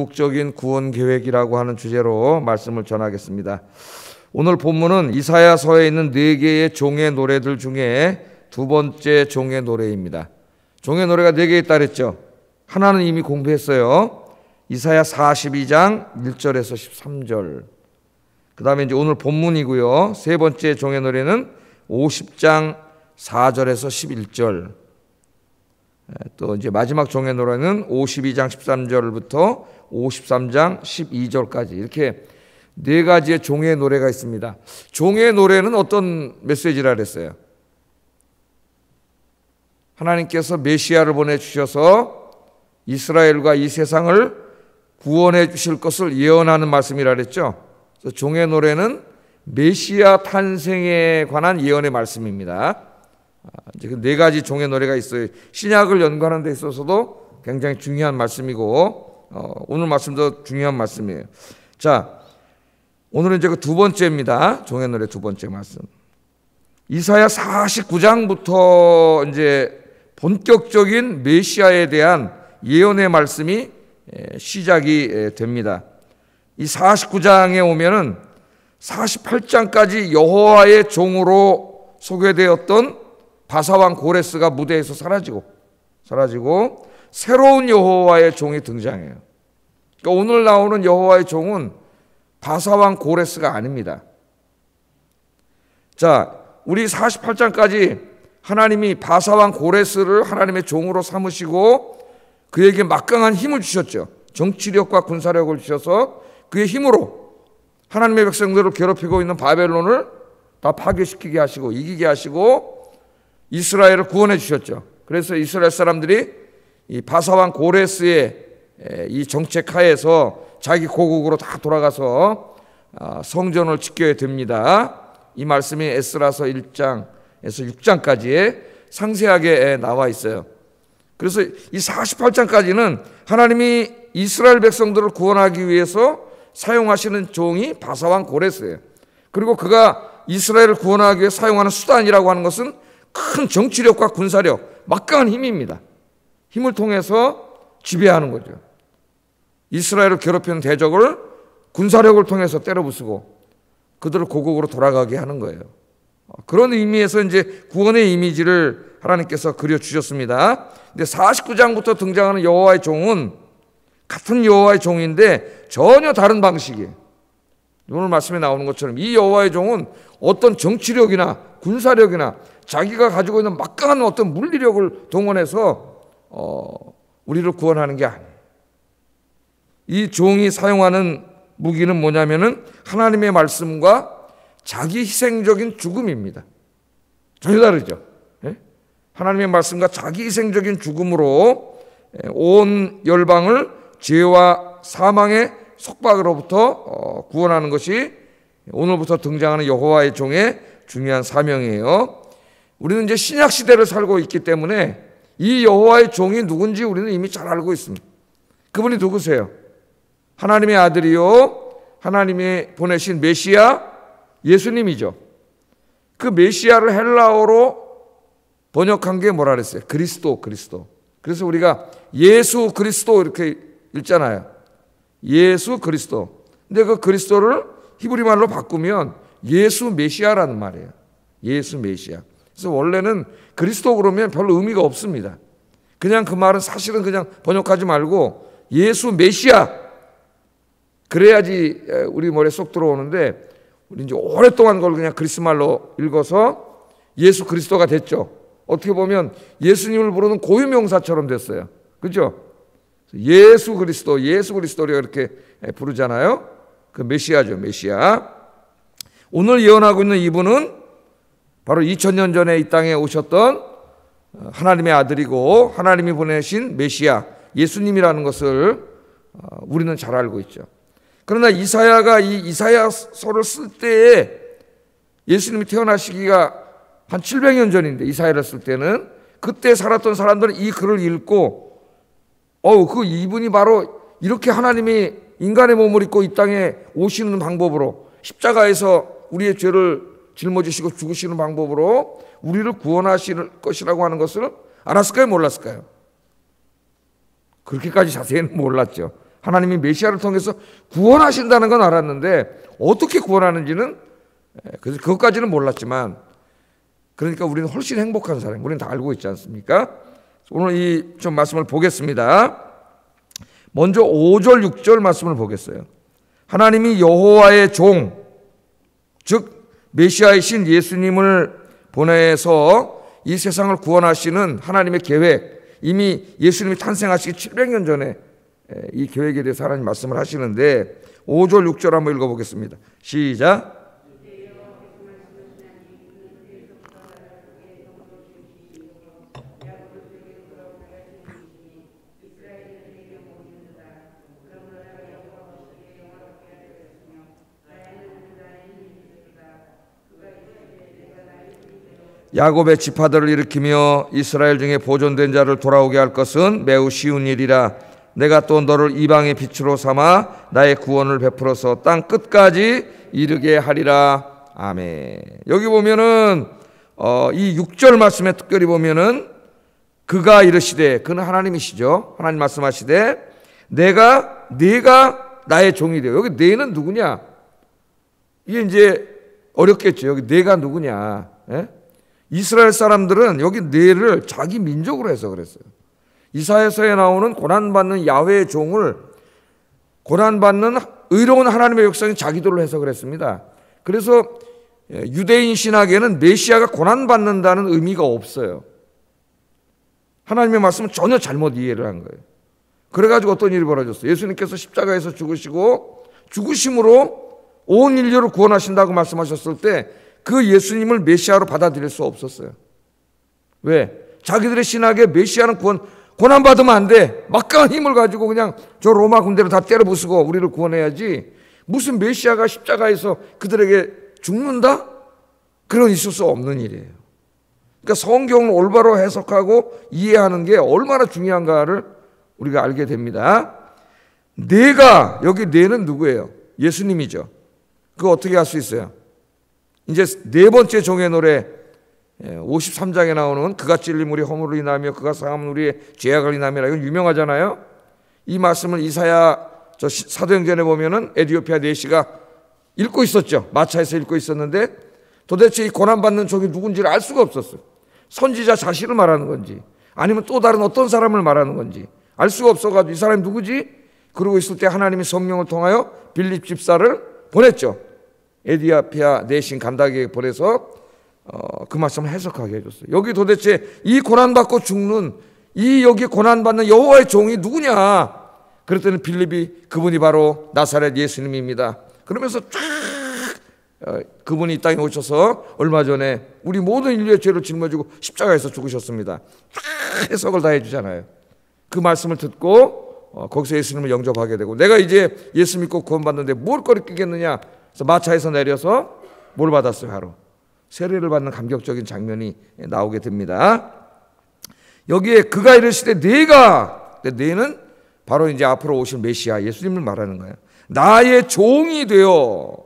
궁극적인 구원 계획이라고 하는 주제로 말씀을 전하겠습니다. 오늘 본문은 이사야서에 있는 4개의 종의 노래들 중에 두 번째 종의 노래입니다. 종의 노래가 4개 있다 그랬죠. 하나는 이미 공부했어요. 이사야 42장 1절에서 13절. 그 다음에 이제 오늘 본문이고요. 세 번째 종의 노래는 50장 4절에서 11절. 또 이제 마지막 종의 노래는 52장 13절부터 53장 12절까지 이렇게 4가지의 종의 노래가 있습니다. 종의 노래는 어떤 메시지라 그랬어요? 하나님께서 메시아를 보내주셔서 이스라엘과 이 세상을 구원해 주실 것을 예언하는 말씀이라 그랬죠. 그래서 종의 노래는 메시아 탄생에 관한 예언의 말씀입니다. 이제 그 4가지 종의 노래가 있어요. 신약을 연구하는 데 있어서도 굉장히 중요한 말씀이고 오늘 말씀도 중요한 말씀이에요. 자, 오늘은 이제 그 두 번째입니다. 종의 노래 두 번째 말씀. 이사야 49장부터 이제 본격적인 메시아에 대한 예언의 말씀이 시작이 됩니다. 이 49장에 오면은 48장까지 여호와의 종으로 소개되었던 바사왕 고레스가 무대에서 사라지고 새로운 여호와의 종이 등장해요. 그러니까 오늘 나오는 여호와의 종은 바사왕 고레스가 아닙니다. 자, 우리 48장까지 하나님이 바사왕 고레스를 하나님의 종으로 삼으시고 그에게 막강한 힘을 주셨죠. 정치력과 군사력을 주셔서 그의 힘으로 하나님의 백성들을 괴롭히고 있는 바벨론을 다 파괴시키게 하시고 이기게 하시고 이스라엘을 구원해 주셨죠. 그래서 이스라엘 사람들이 이 바사왕 고레스의 이 정책 하에서 자기 고국으로 다 돌아가서 성전을 지켜야 됩니다. 이 말씀이 에스라서 1장에서 6장까지에 상세하게 나와 있어요. 그래서 이 48장까지는 하나님이 이스라엘 백성들을 구원하기 위해서 사용하시는 종이 바사왕 고레스예요. 그리고 그가 이스라엘을 구원하기 위해 사용하는 수단이라고 하는 것은 큰 정치력과 군사력, 막강한 힘입니다. 힘을 통해서 지배하는 거죠. 이스라엘을 괴롭히는 대적을 군사력을 통해서 때려부수고 그들을 고국으로 돌아가게 하는 거예요. 그런 의미에서 이제 구원의 이미지를 하나님께서 그려주셨습니다. 근데 49장부터 등장하는 여호와의 종은 같은 여호와의 종인데 전혀 다른 방식이에요. 오늘 말씀에 나오는 것처럼 이 여호와의 종은 어떤 정치력이나 군사력이나 자기가 가지고 있는 막강한 어떤 물리력을 동원해서 우리를 구원하는 게 아니에요. 이 종이 사용하는 무기는 뭐냐면은 하나님의 말씀과 자기 희생적인 죽음입니다. 전혀 다르죠. 하나님의 말씀과 자기 희생적인 죽음으로 온 열방을 죄와 사망의 속박으로부터 구원하는 것이 오늘부터 등장하는 여호와의 종의 중요한 사명이에요. 우리는 이제 신약 시대를 살고 있기 때문에 이 여호와의 종이 누군지 우리는 이미 잘 알고 있습니다. 그분이 누구세요? 하나님의 아들이요, 하나님이 보내신 메시아 예수님이죠. 그 메시아를 헬라어로 번역한 게 뭐라 그랬어요? 그리스도. 그래서 우리가 예수 그리스도 이렇게 읽잖아요. 예수 그리스도. 근데 그 그리스도를 히브리 말로 바꾸면 예수 메시아라는 말이에요. 예수 메시아. 그래서 원래는 그리스도 그러면 별로 의미가 없습니다. 그냥 그 말은 사실은 그냥 번역하지 말고 예수 메시아. 그래야지 우리 머리에 쏙 들어오는데 우리 이제 오랫동안 그걸 그냥 그리스말로 읽어서 예수 그리스도가 됐죠. 어떻게 보면 예수님을 부르는 고유명사처럼 됐어요. 그렇죠? 예수 그리스도 이렇게 부르잖아요. 그 메시아죠, 메시아. 오늘 예언하고 있는 이분은 바로 2000년 전에 이 땅에 오셨던 하나님의 아들이고 하나님이 보내신 메시아 예수님이라는 것을 우리는 잘 알고 있죠. 그러나 이사야가 이 이사야서를 쓸 때에 예수님이 태어나시기가 한 700년 전인데 이사야를 쓸 때는 그때 살았던 사람들은 이 글을 읽고 그 이분이 바로 이렇게 하나님이 인간의 몸을 입고 이 땅에 오시는 방법으로 십자가에서 우리의 죄를 짊어지시고 죽으시는 방법으로 우리를 구원하실 것이라고 하는 것을 알았을까요? 몰랐을까요? 그렇게까지 자세히는 몰랐죠. 하나님이 메시아를 통해서 구원하신다는 건 알았는데 어떻게 구원하는지는 그래서 그것까지는 몰랐지만 그러니까 우리는 훨씬 행복한 사람, 우리는 다 알고 있지 않습니까? 오늘 이 좀 말씀을 보겠습니다. 먼저 5절 6절 말씀을 보겠어요. 하나님이 여호와의 종, 즉 메시아이신 예수님을 보내서 이 세상을 구원하시는 하나님의 계획, 이미 예수님이 탄생하시기 700년 전에 이 계획에 대해서 하나님 말씀을 하시는데 5절 6절 한번 읽어보겠습니다. 시작. 야곱의 지파들을 일으키며 이스라엘 중에 보존된 자를 돌아오게 할 것은 매우 쉬운 일이라. 내가 또 너를 이방의 빛으로 삼아 나의 구원을 베풀어서 땅 끝까지 이르게 하리라. 아멘. 여기 보면은 이 6절 말씀에 특별히 보면은 그가 이르시되, 그는 하나님이시죠. 하나님 말씀하시되 내가 나의 종이 되어. 여기 내는 누구냐? 이게 이제 어렵겠죠. 여기 내가 누구냐? 예? 이스라엘 사람들은 여기 내를 자기 민족으로 해석을 했어요. 이사야서에 나오는 고난받는 야훼의 종을 고난받는 의로운 하나님의 백성이 자기들로 해석을 했습니다. 그래서 유대인 신학에는 메시아가 고난받는다는 의미가 없어요. 하나님의 말씀은 전혀 잘못 이해를 한 거예요. 그래가지고 어떤 일이 벌어졌어요. 예수님께서 십자가에서 죽으시고 죽으심으로 온 인류를 구원하신다고 말씀하셨을 때 그 예수님을 메시아로 받아들일 수 없었어요. 왜? 자기들의 신학에 메시아는 고난받으면 안 돼. 막강한 힘을 가지고 그냥 저 로마 군대를 다 때려 부수고 우리를 구원해야지. 무슨 메시아가 십자가에서 그들에게 죽는다? 그런 있을 수 없는 일이에요. 그러니까 성경을 올바로 해석하고 이해하는 게 얼마나 중요한가를 우리가 알게 됩니다. 여기 내는 누구예요? 예수님이죠. 그거 어떻게 할 수 있어요? 이제 네 번째 종의 노래 53장에 나오는 그가 찔림 우리 허물을 인하며 그가 상함은 우리의 죄악을 인하며, 이건 유명하잖아요. 이 말씀을 이사야 사도행전에 보면은 에디오피아 내시가 읽고 있었죠. 마차에서 읽고 있었는데 도대체 이 고난받는 종이 누군지를 알 수가 없었어요. 선지자 자신을 말하는 건지 아니면 또 다른 어떤 사람을 말하는 건지 알 수가 없어가지고 이 사람이 누구지? 그러고 있을 때 하나님이 성령을 통하여 빌립 집사를 보냈죠. 에디오피아 내신 간다게 보내서 그 말씀을 해석하게 해줬어요. 여기 도대체 이 고난받고 죽는 여기 고난받는 여호와의 종이 누구냐? 그랬더니 빌립이 그분이 바로 나사렛 예수님입니다. 그러면서 쫙 그분이 이 땅에 오셔서 얼마 전에 우리 모든 인류의 죄를 짊어지고 십자가에서 죽으셨습니다. 다 해석을 다 해주잖아요. 그 말씀을 듣고 거기서 예수님을 영접하게 되고, 내가 이제 예수 믿고 구원받는데 뭘 꺼리끼겠느냐? 그래서 마차에서 내려서 뭘 받았어요? 바로 세례를 받는 감격적인 장면이 나오게 됩니다. 여기에 그가 이르시되 내는 바로 이제 앞으로 오실 메시아 예수님을 말하는 거예요. 나의 종이 되어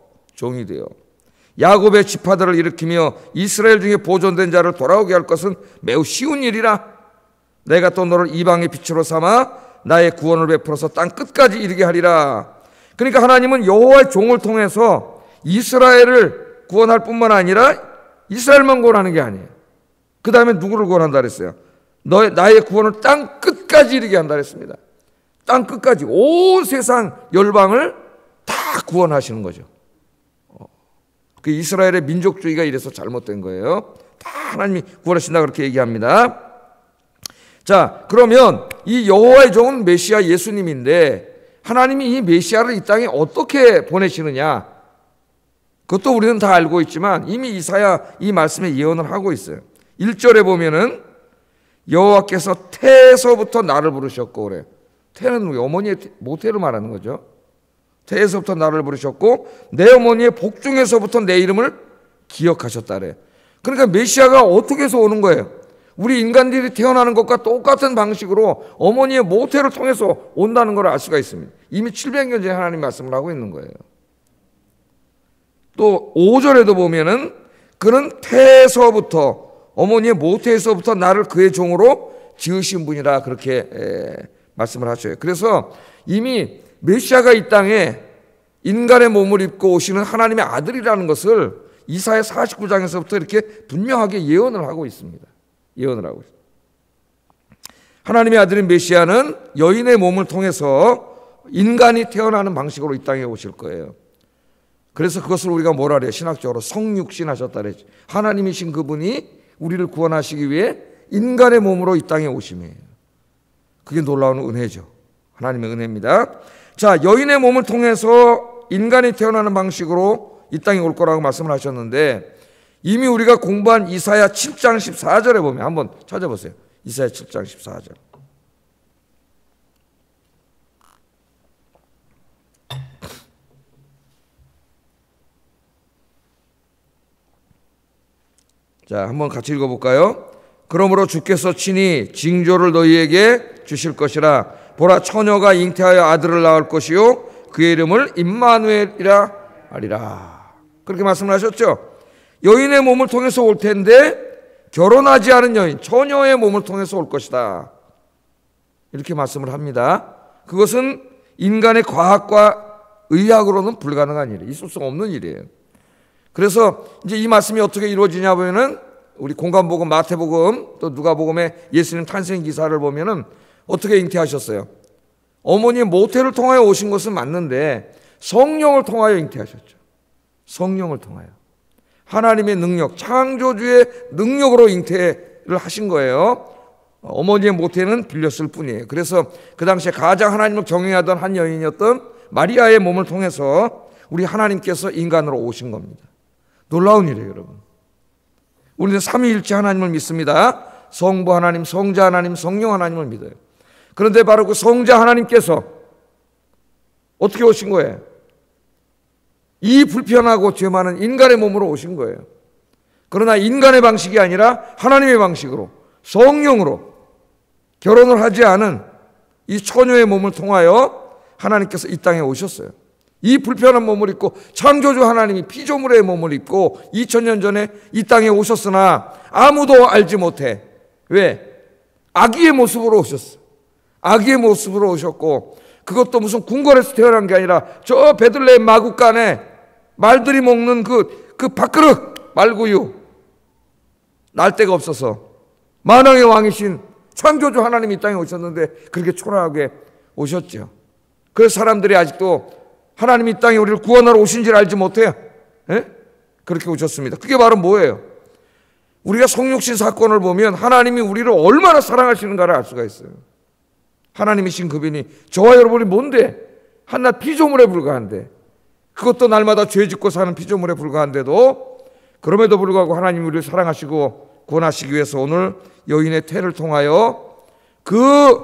야곱의 지파들을 일으키며 이스라엘 중에 보존된 자를 돌아오게 할 것은 매우 쉬운 일이라. 내가 또 너를 이방의 빛으로 삼아 나의 구원을 베풀어서 땅 끝까지 이르게 하리라. 그러니까 하나님은 여호와의 종을 통해서 이스라엘을 구원할 뿐만 아니라 이스라엘만 구원하는 게 아니에요. 그 다음에 누구를 구원한다 그랬어요? 나의 구원을 땅 끝까지 이르게 한다 그랬습니다. 땅 끝까지 온 세상 열방을 다 구원하시는 거죠. 그 이스라엘의 민족주의가 이래서 잘못된 거예요. 다 하나님이 구원하신다 그렇게 얘기합니다. 자, 그러면 이 여호와의 종은 메시아 예수님인데 하나님이 이 메시아를 이 땅에 어떻게 보내시느냐? 그것도 우리는 다 알고 있지만 이미 이사야 이 말씀에 예언을 하고 있어요. 1절에 보면은 여호와께서 태에서부터 나를 부르셨고, 그래. 태는 어머니의 모태를 말하는 거죠. 태에서부터 나를 부르셨고 내 어머니의 복 중에서부터 내 이름을 기억하셨다 그래. 그러니까 메시아가 어떻게 해서 오는 거예요? 우리 인간들이 태어나는 것과 똑같은 방식으로 어머니의 모태를 통해서 온다는 걸 알 수가 있습니다. 이미 700년 전에 하나님 말씀을 하고 있는 거예요. 또 5절에도 보면은 그는 태에서부터 어머니의 모태에서부터 나를 그의 종으로 지으신 분이라 그렇게 말씀을 하셔요. 그래서 이미 메시아가 이 땅에 인간의 몸을 입고 오시는 하나님의 아들이라는 것을 이사야 49장에서부터 이렇게 분명하게 예언을 하고 있습니다. 예언을 하고 있습니다. 하나님의 아들인 메시아는 여인의 몸을 통해서 인간이 태어나는 방식으로 이 땅에 오실 거예요. 그래서 그것을 우리가 뭐라 그래요? 신학적으로 성육신 하셨다 그랬죠. 하나님이신 그분이 우리를 구원하시기 위해 인간의 몸으로 이 땅에 오심이에요. 그게 놀라운 은혜죠. 하나님의 은혜입니다. 자, 여인의 몸을 통해서 인간이 태어나는 방식으로 이 땅에 올 거라고 말씀을 하셨는데, 이미 우리가 공부한 이사야 7장 14절에 보면 한번 찾아보세요. 이사야 7장 14절. 자, 한번 같이 읽어볼까요? 그러므로 주께서 친히 징조를 너희에게 주실 것이라. 보라, 처녀가 잉태하여 아들을 낳을 것이요 그의 이름을 임마누엘이라 하리라. 그렇게 말씀을 하셨죠. 여인의 몸을 통해서 올 텐데 결혼하지 않은 여인, 처녀의 몸을 통해서 올 것이다. 이렇게 말씀을 합니다. 그것은 인간의 과학과 의학으로는 불가능한 일이에요. 있을 수 없는 일이에요. 그래서 이제 이 말씀이 어떻게 이루어지냐 보면은 우리 공관복음, 마태복음, 또 누가복음의 예수님 탄생 기사를 보면은 어떻게 잉태하셨어요? 어머니의 모태를 통하여 오신 것은 맞는데 성령을 통하여 잉태하셨죠. 성령을 통하여. 하나님의 능력, 창조주의 능력으로 잉태를 하신 거예요. 어머니의 모태는 빌렸을 뿐이에요. 그래서 그 당시에 가장 하나님을 경외하던 한 여인이었던 마리아의 몸을 통해서 우리 하나님께서 인간으로 오신 겁니다. 놀라운 일이에요, 여러분. 우리는 삼위일체 하나님을 믿습니다. 성부 하나님, 성자 하나님, 성령 하나님을 믿어요. 그런데 바로 그 성자 하나님께서 어떻게 오신 거예요? 이 불편하고 죄 많은 인간의 몸으로 오신 거예요. 그러나 인간의 방식이 아니라 하나님의 방식으로, 성령으로 결혼을 하지 않은 이 처녀의 몸을 통하여 하나님께서 이 땅에 오셨어요. 이 불편한 몸을 입고 창조주 하나님이 피조물의 몸을 입고 2000년 전에 이 땅에 오셨으나 아무도 알지 못해. 왜? 아기의 모습으로 오셨어. 아기의 모습으로 오셨고, 그것도 무슨 궁궐에서 태어난 게 아니라 저 베들레헴 마구간에 말들이 먹는 그 밥그릇 말구유, 날 데가 없어서 만왕의 왕이신 창조주 하나님이 이 땅에 오셨는데 그렇게 초라하게 오셨죠. 그래서 사람들이 아직도 하나님이 이 땅에 우리를 구원하러 오신지를 알지 못해요. 예? 그렇게 오셨습니다. 그게 바로 뭐예요? 우리가 성육신 사건을 보면 하나님이 우리를 얼마나 사랑하시는가를 알 수가 있어요. 하나님이신 그분이 저와 여러분이 뭔데? 한낱 피조물에 불과한데, 그것도 날마다 죄 짓고 사는 피조물에 불과한데도 그럼에도 불구하고 하나님이 우리를 사랑하시고 구원하시기 위해서 오늘 여인의 태를 통하여 그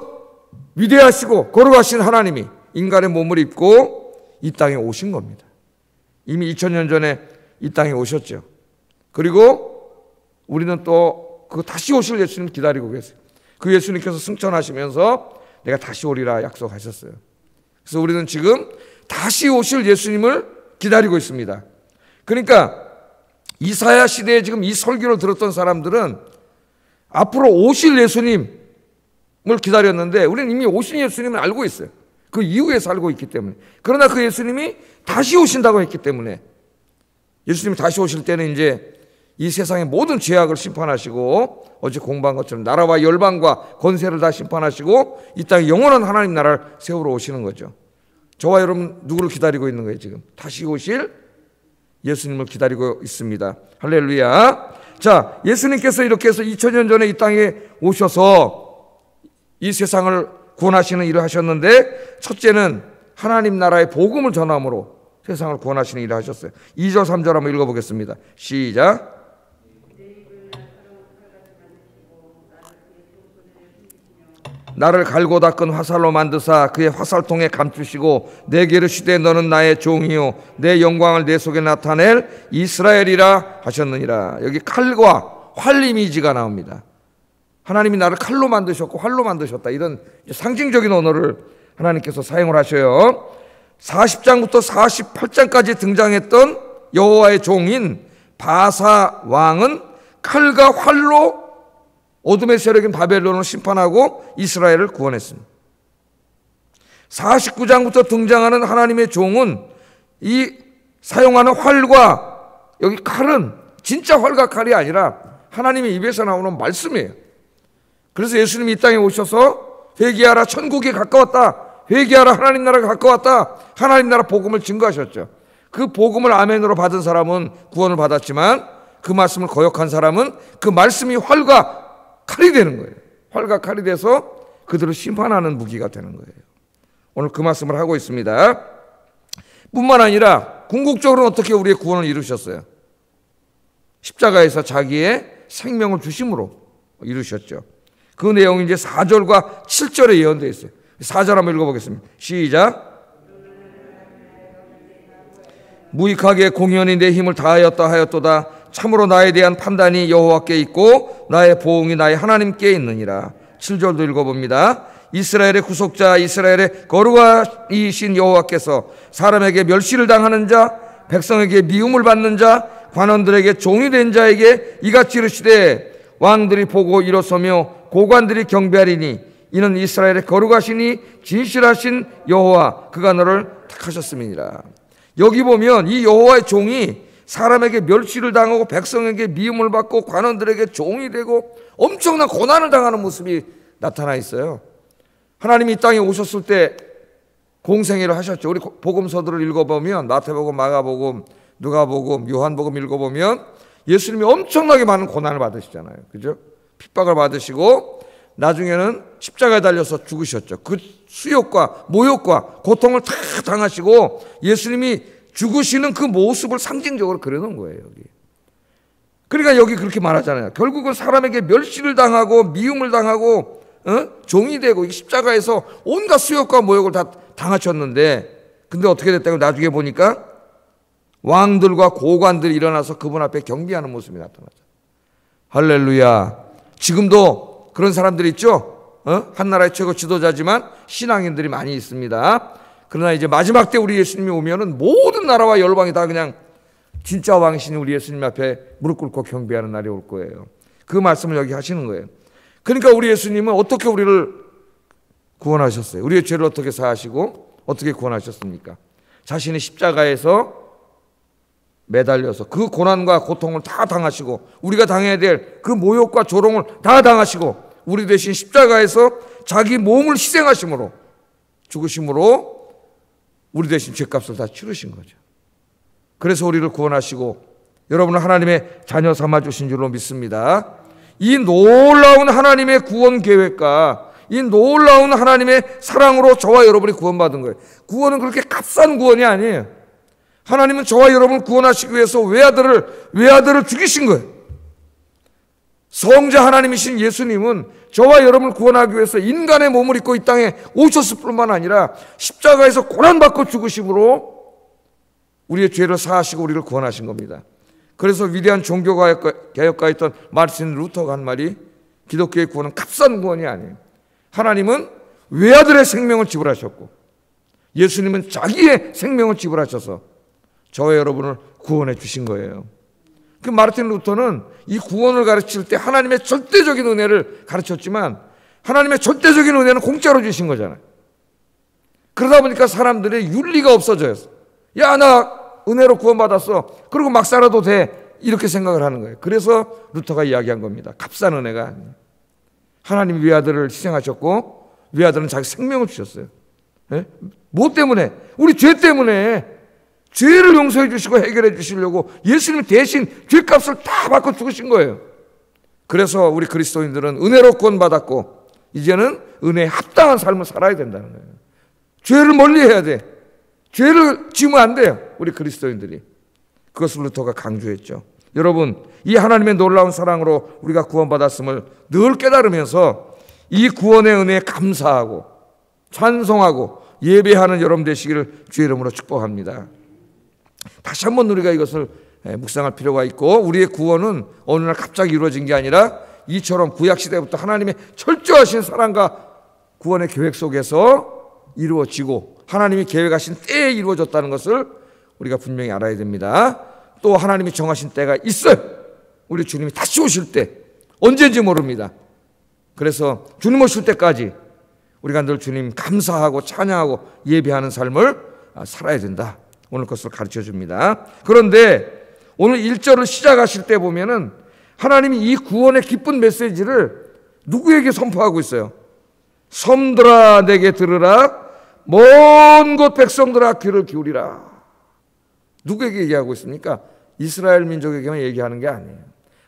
위대하시고 거룩하신 하나님이 인간의 몸을 입고 이 땅에 오신 겁니다. 이미 2000년 전에 이 땅에 오셨죠. 그리고 우리는 또 그 다시 오실 예수님 기다리고 계세요. 그 예수님께서 승천하시면서 내가 다시 오리라 약속하셨어요. 그래서 우리는 지금 다시 오실 예수님을 기다리고 있습니다. 그러니까 이사야 시대에 지금 이 설교를 들었던 사람들은 앞으로 오실 예수님을 기다렸는데 우리는 이미 오신 예수님을 알고 있어요. 그 이후에 살고 있기 때문에. 그러나 그 예수님이 다시 오신다고 했기 때문에, 예수님이 다시 오실 때는 이제 이 세상의 모든 죄악을 심판하시고, 어제 공부한 것처럼 나라와 열방과 권세를 다 심판하시고 이 땅에 영원한 하나님 나라를 세우러 오시는 거죠. 저와 여러분 누구를 기다리고 있는 거예요? 지금 다시 오실 예수님을 기다리고 있습니다. 할렐루야. 자, 예수님께서 이렇게 해서 2000년 전에 이 땅에 오셔서 이 세상을 구원하시는 일을 하셨는데, 첫째는 하나님 나라의 복음을 전함으로 세상을 구원하시는 일을 하셨어요. 2절 3절 한번 읽어보겠습니다. 시작. 나를 갈고 닦은 화살로 만드사 그의 화살통에 감추시고 내게 이르시되 너는 나의 종이요 내 영광을 내 속에 나타낼 이스라엘이라 하셨느니라. 여기 칼과 활 이미지가 나옵니다. 하나님이 나를 칼로 만드셨고 활로 만드셨다, 이런 상징적인 언어를 하나님께서 사용을 하셔요. 40장부터 48장까지 등장했던 여호와의 종인 바사 왕은 칼과 활로 어둠의 세력인 바벨론을 심판하고 이스라엘을 구원했습니다. 49장부터 등장하는 하나님의 종은 이 사용하는 활과 여기 칼은 진짜 활과 칼이 아니라 하나님의 입에서 나오는 말씀이에요. 그래서 예수님이 이 땅에 오셔서 회개하라, 천국이 가까웠다, 회개하라, 하나님 나라가 가까웠다, 하나님 나라 복음을 증거하셨죠. 그 복음을 아멘으로 받은 사람은 구원을 받았지만 그 말씀을 거역한 사람은 그 말씀이 활과 칼이 되는 거예요. 활과 칼이 돼서 그들을 심판하는 무기가 되는 거예요. 오늘 그 말씀을 하고 있습니다. 뿐만 아니라 궁극적으로는 어떻게 우리의 구원을 이루셨어요? 십자가에서 자기의 생명을 주심으로 이루셨죠. 그 내용이 이제 4절과 7절에 예언되어 있어요. 4절 한번 읽어보겠습니다. 시작. 무익하게 공연히 내 힘을 다하였다 하였도다. 참으로 나에 대한 판단이 여호와께 있고 나의 보응이 나의 하나님께 있느니라. 7절도 읽어봅니다. 이스라엘의 구속자, 이스라엘의 거룩하신 여호와께서 사람에게 멸시를 당하는 자, 백성에게 미움을 받는 자, 관원들에게 종이 된 자에게 이같이 이르시되 왕들이 보고 일어서며 고관들이 경배하리니 이는 이스라엘의 거룩하시니 진실하신 여호와 그가 너를 택하셨음이니라. 여기 보면 이 여호와의 종이 사람에게 멸시를 당하고 백성에게 미움을 받고 관원들에게 종이 되고 엄청난 고난을 당하는 모습이 나타나 있어요. 하나님이 이 땅에 오셨을 때 공생애를 하셨죠. 우리 복음서들을 읽어보면 마태복음, 마가복음, 누가복음, 요한복음 읽어보면 예수님이 엄청나게 많은 고난을 받으시잖아요. 그죠? 핍박을 받으시고 나중에는 십자가에 달려서 죽으셨죠. 그 수욕과 모욕과 고통을 다 당하시고 예수님이 죽으시는 그 모습을 상징적으로 그려놓은 거예요. 여기. 그러니까 여기 그렇게 말하잖아요. 결국은 사람에게 멸시를 당하고 미움을 당하고 종이 되고 십자가에서 온갖 수욕과 모욕을 다 당하셨는데 근데 어떻게 됐다고 나중에 보니까 왕들과 고관들이 일어나서 그분 앞에 경배하는 모습이 나타나죠. 할렐루야. 지금도 그런 사람들이 있죠. 한 나라의 최고 지도자지만 신앙인들이 많이 있습니다. 그러나 이제 마지막 때 우리 예수님이 오면은 모든 나라와 열방이 다 그냥 진짜 왕이신 우리 예수님 앞에 무릎 꿇고 경배하는 날이 올 거예요. 그 말씀을 여기 하시는 거예요. 그러니까 우리 예수님은 어떻게 우리를 구원하셨어요? 우리의 죄를 어떻게 사하시고 어떻게 구원하셨습니까? 자신이 십자가에서 매달려서 그 고난과 고통을 다 당하시고 우리가 당해야 될 그 모욕과 조롱을 다 당하시고 우리 대신 십자가에서 자기 몸을 희생하심으로 죽으심으로 우리 대신 죄값을 다 치르신 거죠. 그래서 우리를 구원하시고 여러분은 하나님의 자녀 삼아주신 줄로 믿습니다. 이 놀라운 하나님의 구원 계획과 이 놀라운 하나님의 사랑으로 저와 여러분이 구원받은 거예요. 구원은 그렇게 값싼 구원이 아니에요. 하나님은 저와 여러분을 구원하시기 위해서 외아들을 죽이신 거예요. 성자 하나님이신 예수님은 저와 여러분을 구원하기 위해서 인간의 몸을 입고 이 땅에 오셨을 뿐만 아니라 십자가에서 고난받고 죽으심으로 우리의 죄를 사하시고 우리를 구원하신 겁니다. 그래서 위대한 종교개혁가였던 마르틴 루터가 한 말이 기독교의 구원은 값싼 구원이 아니에요. 하나님은 외아들의 생명을 지불하셨고 예수님은 자기의 생명을 지불하셔서 저와 여러분을 구원해 주신 거예요. 그 마르틴 루터는 이 구원을 가르칠 때 하나님의 절대적인 은혜를 가르쳤지만 하나님의 절대적인 은혜는 공짜로 주신 거잖아요. 그러다 보니까 사람들의 윤리가 없어져요. 야, 나 은혜로 구원받았어. 그리고 막 살아도 돼. 이렇게 생각을 하는 거예요. 그래서 루터가 이야기한 겁니다. 값싼 은혜가 아니에요. 하나님이 외아들을 희생하셨고 외아들은 자기 생명을 주셨어요. 네? 뭐 때문에? 우리 죄 때문에. 죄를 용서해 주시고 해결해 주시려고 예수님 대신 죄값을 다 받고 죽으신 거예요. 그래서 우리 그리스도인들은 은혜로 구원받았고 이제는 은혜에 합당한 삶을 살아야 된다는 거예요. 죄를 멀리해야 돼. 죄를 지으면 안 돼요. 우리 그리스도인들이. 그것을 루터가 강조했죠. 여러분, 이 하나님의 놀라운 사랑으로 우리가 구원받았음을 늘 깨달으면서 이 구원의 은혜에 감사하고 찬송하고 예배하는 여러분 되시기를 주의 이름으로 축복합니다. 다시 한번 우리가 이것을 묵상할 필요가 있고 우리의 구원은 어느 날 갑자기 이루어진 게 아니라 이처럼 구약시대부터 하나님의 철저하신 사랑과 구원의 계획 속에서 이루어지고 하나님이 계획하신 때에 이루어졌다는 것을 우리가 분명히 알아야 됩니다. 또 하나님이 정하신 때가 있어요. 우리 주님이 다시 오실 때 언제인지 모릅니다. 그래서 주님 오실 때까지 우리가 늘 주님 감사하고 찬양하고 예배하는 삶을 살아야 된다. 오늘 그것을 가르쳐 줍니다. 그런데 오늘 1절을 시작하실 때 보면은 하나님이 이 구원의 기쁜 메시지를 누구에게 선포하고 있어요? 섬들아 내게 들으라, 먼 곳 백성들아 귀를 기울이라. 누구에게 얘기하고 있습니까? 이스라엘 민족에게만 얘기하는 게 아니에요.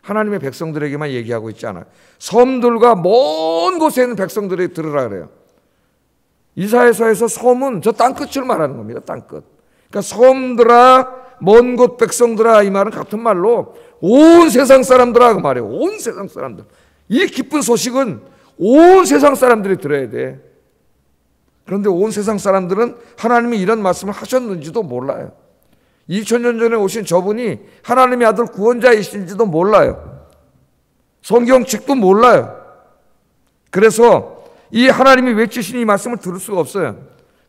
하나님의 백성들에게만 얘기하고 있지 않아요. 섬들과 먼 곳에 있는 백성들이 들으라 그래요. 이사야서에서 섬은 저 땅끝을 말하는 겁니다. 땅끝. 그러니까 섬들아, 먼 곳 백성들아, 이 말은 같은 말로 온 세상 사람들아 그 말이에요. 온 세상 사람들. 이 기쁜 소식은 온 세상 사람들이 들어야 돼. 그런데 온 세상 사람들은 하나님이 이런 말씀을 하셨는지도 몰라요. 2000년 전에 오신 저분이 하나님의 아들 구원자이신지도 몰라요. 성경책도 몰라요. 그래서 이 하나님이 외치신 이 말씀을 들을 수가 없어요.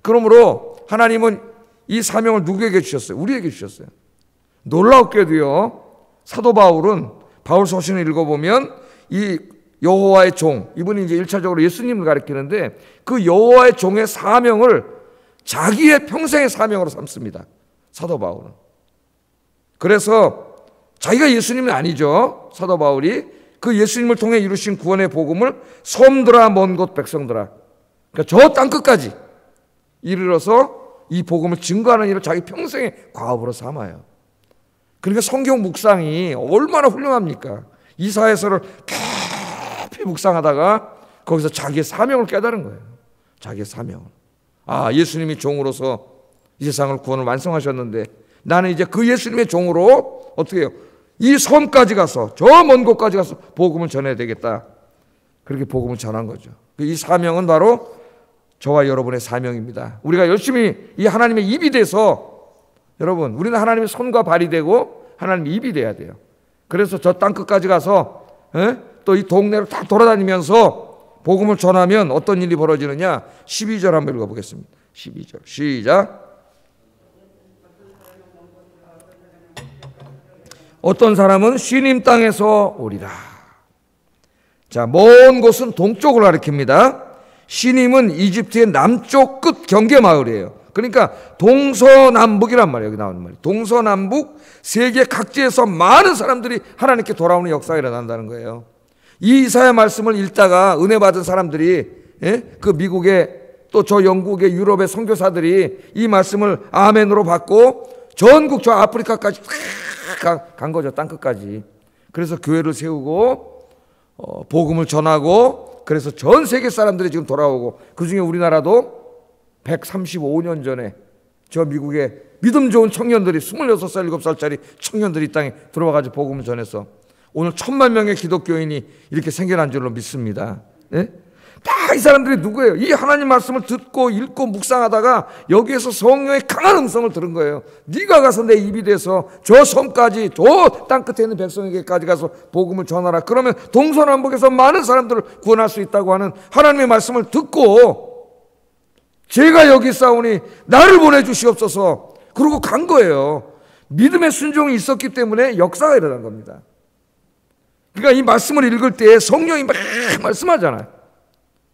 그러므로 하나님은 이 사명을 누구에게 주셨어요? 우리에게 주셨어요. 놀랍게도요, 사도 바울은 바울 서신을 읽어보면 이 여호와의 종, 이분이 이제 1차적으로 예수님을 가리키는데 그 여호와의 종의 사명을 자기의 평생의 사명으로 삼습니다. 사도 바울은. 그래서 자기가 예수님은 아니죠. 사도 바울이 그 예수님을 통해 이루신 구원의 복음을 섬들아 먼 곳 백성들아, 그러니까 저 땅끝까지 이르러서 이 복음을 증거하는 일을 자기 평생의 과업으로 삼아요. 그러니까 성경 묵상이 얼마나 훌륭합니까? 이사야서를 깊이 묵상하다가 거기서 자기의 사명을 깨달은 거예요. 자기의 사명을. 아, 예수님이 종으로서 이 세상을 구원을 완성하셨는데 나는 이제 그 예수님의 종으로 어떻게 해요? 이 섬까지 가서 저 먼 곳까지 가서 복음을 전해야 되겠다. 그렇게 복음을 전한 거죠. 이 사명은 바로 저와 여러분의 사명입니다. 우리가 열심히 이 하나님의 입이 돼서, 여러분, 우리는 하나님의 손과 발이 되고 하나님의 입이 돼야 돼요. 그래서 저 땅끝까지 가서 또 이 동네를 다 돌아다니면서 복음을 전하면 어떤 일이 벌어지느냐? 12절 한번 읽어보겠습니다. 12절 시작. 어떤 사람은 시님 땅에서 오리라. 자, 먼 곳은 동쪽을 가리킵니다. 시님은 이집트의 남쪽 끝 경계 마을이에요. 그러니까 동서남북이란 말이에요. 여기 나오는 말이. 동서남북 세계 각지에서 많은 사람들이 하나님께 돌아오는 역사가 일어난다는 거예요. 이 이사야 말씀을 읽다가 은혜 받은 사람들이, 그 미국의 또 저 영국의 유럽의 선교사들이 이 말씀을 아멘으로 받고 전국 저 아프리카까지 간 거죠. 땅끝까지. 그래서 교회를 세우고 복음을 전하고, 그래서 전 세계 사람들이 지금 돌아오고, 그중에 우리나라도 135년 전에 저 미국의 믿음 좋은 청년들이 26살, 7살짜리 청년들이 이 땅에 들어와가지고 복음을 전해서 오늘 1000만 명의 기독교인이 이렇게 생겨난 줄로 믿습니다. 예? 다 이 사람들이 누구예요? 이 하나님 말씀을 듣고 읽고 묵상하다가 여기에서 성령의 강한 음성을 들은 거예요. 네가 가서 내 입이 돼서 저 섬까지, 저 땅끝에 있는 백성에게까지 가서 복음을 전하라. 그러면 동서남북에서 많은 사람들을 구원할 수 있다고 하는 하나님의 말씀을 듣고, 제가 여기 있사오니 나를 보내주시옵소서. 그러고 간 거예요. 믿음의 순종이 있었기 때문에 역사가 일어난 겁니다. 그러니까 이 말씀을 읽을 때 성령이 막 말씀하잖아요.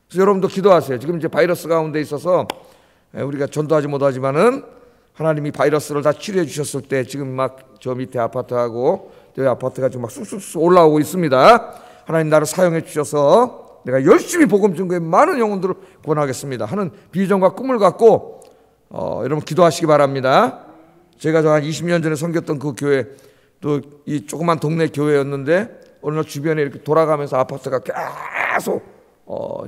그래서 여러분도 기도하세요. 지금 이제 바이러스 가운데 있어서 우리가 전도하지 못하지만은 하나님이 바이러스를 다 치료해 주셨을 때 지금 막 저 밑에 아파트하고 저 아파트가 지금 막 쑥쑥 올라오고 있습니다. 하나님 나를 사용해 주셔서 내가 열심히 복음 증거에 많은 영혼들을 구원하겠습니다 하는 비전과 꿈을 갖고 여러분 기도하시기 바랍니다. 제가 저 한 20년 전에 섬겼던 그 교회, 또 이 조그만 동네 교회였는데 어느 날 주변에 이렇게 돌아가면서 아파트가 계속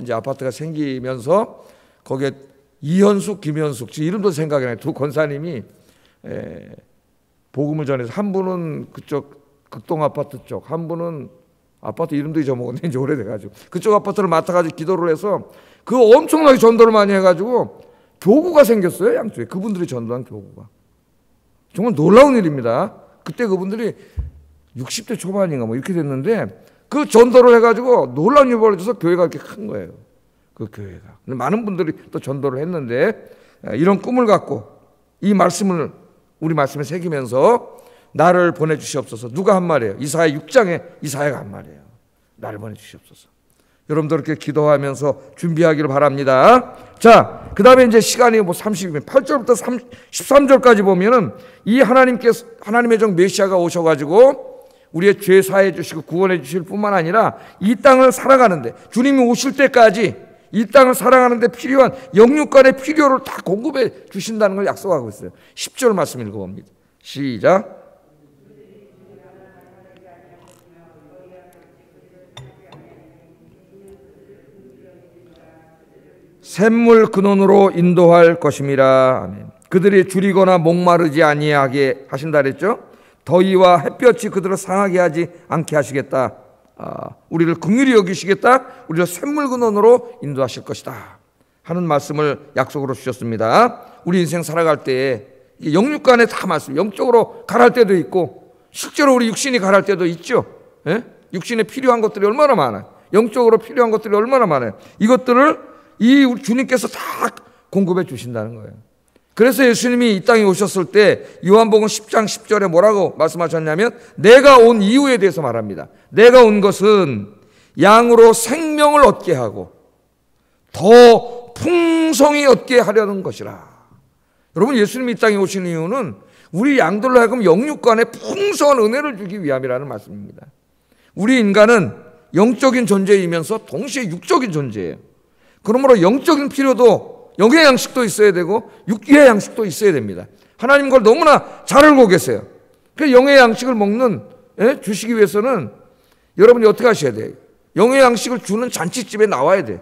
이제 아파트가 생기면서 거기에 이현숙, 김현숙, 제 이름도 생각이 나요. 두 권사님이 복음을 전해서, 한 분은 그쪽 극동 아파트 쪽, 한 분은 아파트 이름도 잊어먹었는데 이제 오래돼가지고 그쪽 아파트를 맡아가지고 기도를 해서 그 엄청나게 전도를 많이 해가지고 교구가 생겼어요. 양쪽에 그분들이 전도한 교구가. 정말 놀라운 일입니다. 그때 그분들이 60대 초반인가 뭐 이렇게 됐는데 그 전도를 해가지고 놀라운 일이 벌어져서 교회가 이렇게 큰 거예요. 그 교회가. 많은 분들이 또 전도를 했는데 이런 꿈을 갖고 이 말씀을, 우리 말씀에 새기면서 나를 보내주시옵소서. 누가 한 말이에요? 이사야 6장에 이사야가 한 말이에요. 나를 보내주시옵소서. 여러분들 이렇게 기도하면서 준비하기를 바랍니다. 자, 그 다음에 이제 시간이 30이면 8절부터 13절까지 보면은 이 하나님의 종 메시아가 오셔가지고 우리의 죄 사해 주시고 구원해 주실 뿐만 아니라 이 땅을 살아가는데, 주님이 오실 때까지 이 땅을 살아가는데 필요한 영육간의 필요를 다 공급해 주신다는 걸 약속하고 있어요. 10절 말씀 읽어봅니다. 시작. 샘물 근원으로 인도할 것임이라. 아멘. 그들이 줄이거나 목마르지 아니하게 하신다 그랬죠. 더위와 햇볕이 그들을 상하게 하지 않게 하시겠다. 우리를 긍휼히 여기시겠다. 우리를 샘물 근원으로 인도하실 것이다 하는 말씀을 약속으로 주셨습니다. 우리 인생 살아갈 때 영육간에 다 말씀, 영적으로 가랄 때도 있고 실제로 우리 육신이 가랄 때도 있죠. 예? 육신에 필요한 것들이 얼마나 많아요. 영적으로 필요한 것들이 얼마나 많아요. 이것들을 이 주님께서 다 공급해 주신다는 거예요. 그래서 예수님이 이 땅에 오셨을 때 요한복음 10장 10절에 뭐라고 말씀하셨냐면, 내가 온 이유에 대해서 말합니다. 내가 온 것은 양으로 생명을 얻게 하고 더 풍성히 얻게 하려는 것이라. 여러분, 예수님이 이 땅에 오신 이유는 우리 양들로 하여금 영육간에 풍성한 은혜를 주기 위함이라는 말씀입니다. 우리 인간은 영적인 존재이면서 동시에 육적인 존재예요. 그러므로 영적인 필요도 영의 양식도 있어야 되고 육의 양식도 있어야 됩니다. 하나님 그걸 너무나 잘 알고 계세요. 그 영의 양식을 주시기 위해서는 여러분이 어떻게 하셔야 돼요? 영의 양식을 주는 잔치집에 나와야 돼요.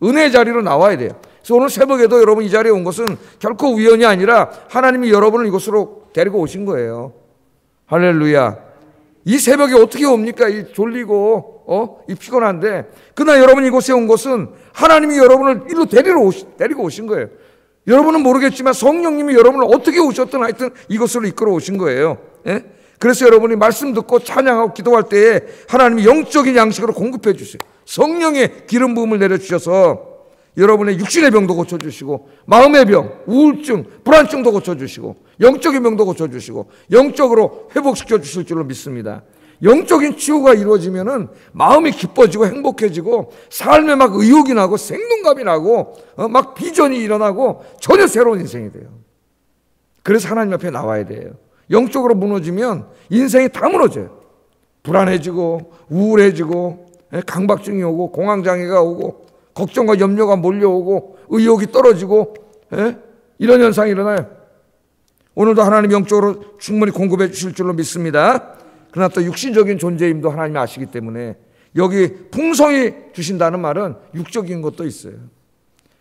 은혜의 자리로 나와야 돼요. 그래서 오늘 새벽에도 여러분 이 자리에 온 것은 결코 우연이 아니라 하나님이 여러분을 이곳으로 데리고 오신 거예요. 할렐루야. 이 새벽에 어떻게 옵니까? 이 졸리고 이 피곤한데, 그러나 여러분 이곳에 온 것은 하나님이 여러분을 일로 데리고 오신 거예요. 여러분은 모르겠지만 성령님이 여러분을 어떻게 오셨든 하여튼 이곳으로 이끌어 오신 거예요. 예? 그래서 여러분이 말씀 듣고 찬양하고 기도할 때에 하나님이 영적인 양식으로 공급해 주세요. 성령의 기름 부음을 내려주셔서 여러분의 육신의 병도 고쳐주시고 마음의 병, 우울증, 불안증도 고쳐주시고 영적인 병도 고쳐주시고 영적으로 회복시켜 주실 줄로 믿습니다. 영적인 치유가 이루어지면은 마음이 기뻐지고 행복해지고 삶에 막 의욕이 나고 생동감이 나고 막 비전이 일어나고 전혀 새로운 인생이 돼요. 그래서 하나님 앞에 나와야 돼요. 영적으로 무너지면 인생이 다 무너져요. 불안해지고 우울해지고 강박증이 오고 공황장애가 오고 걱정과 염려가 몰려오고 의욕이 떨어지고 이런 현상이 일어나요. 오늘도 하나님 영적으로 충분히 공급해 주실 줄로 믿습니다. 그러나 또 육신적인 존재임도 하나님이 아시기 때문에 여기 풍성히 주신다는 말은 육적인 것도 있어요.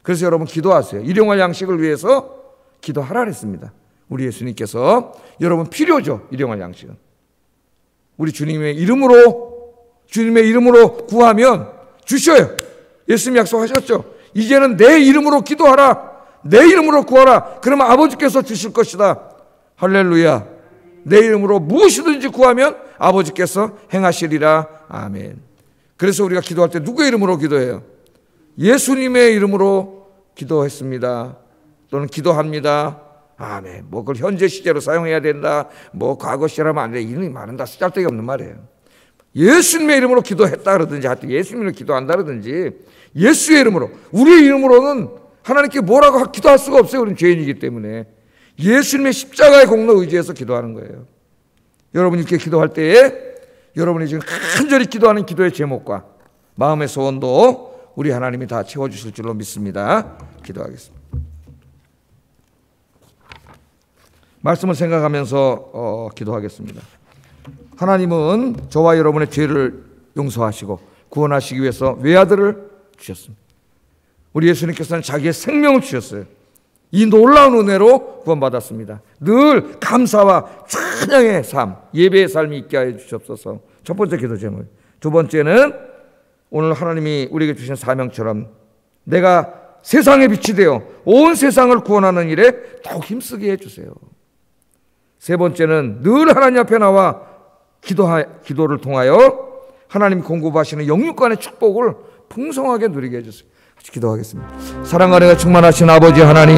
그래서 여러분 기도하세요. 일용할 양식을 위해서 기도하라 그랬습니다. 우리 예수님께서. 여러분 필요죠. 일용할 양식은. 우리 주님의 이름으로 구하면 주셔요. 예수님이 약속하셨죠. 이제는 내 이름으로 기도하라. 내 이름으로 구하라. 그러면 아버지께서 주실 것이다. 할렐루야. 내 이름으로 무엇이든지 구하면 아버지께서 행하시리라. 아멘. 그래서 우리가 기도할 때 누구의 이름으로 기도해요? 예수님의 이름으로 기도했습니다. 또는 기도합니다. 아멘. 뭐 그걸 현재 시제로 사용해야 된다. 뭐 과거 시제라면 안 돼. 이름이 많은다. 쓸데기 없는 말이에요. 예수님의 이름으로 기도했다 그러든지 하여튼 예수님을 기도한다 그러든지 예수의 이름으로, 우리의 이름으로는 하나님께 뭐라고 기도할 수가 없어요. 우리는 죄인이기 때문에 예수님의 십자가의 공로 의지해서 기도하는 거예요. 여러분이 이렇게 기도할 때에 여러분이 지금 간절히 기도하는 기도의 제목과 마음의 소원도 우리 하나님이 다 채워주실 줄로 믿습니다. 기도하겠습니다. 말씀을 생각하면서 기도하겠습니다. 하나님은 저와 여러분의 죄를 용서하시고 구원하시기 위해서 외아들을 주셨습니다. 우리 예수님께서는 자기의 생명을 주셨어요. 이 놀라운 은혜로 구원받았습니다. 늘 감사와 찬양의 삶, 예배의 삶이 있게 하여 주시옵소서. 첫 번째 기도 제목. 두 번째는 오늘 하나님이 우리에게 주신 사명처럼 내가 세상의 빛이 되어 온 세상을 구원하는 일에 더욱 힘쓰게 해주세요. 세 번째는 늘 하나님 앞에 나와 기도를 통하여 하나님 공급하시는 영육간의 축복을 풍성하게 누리게 해주세요. 같이 기도하겠습니다. 사랑과 은혜가 충만하신 아버지 하나님,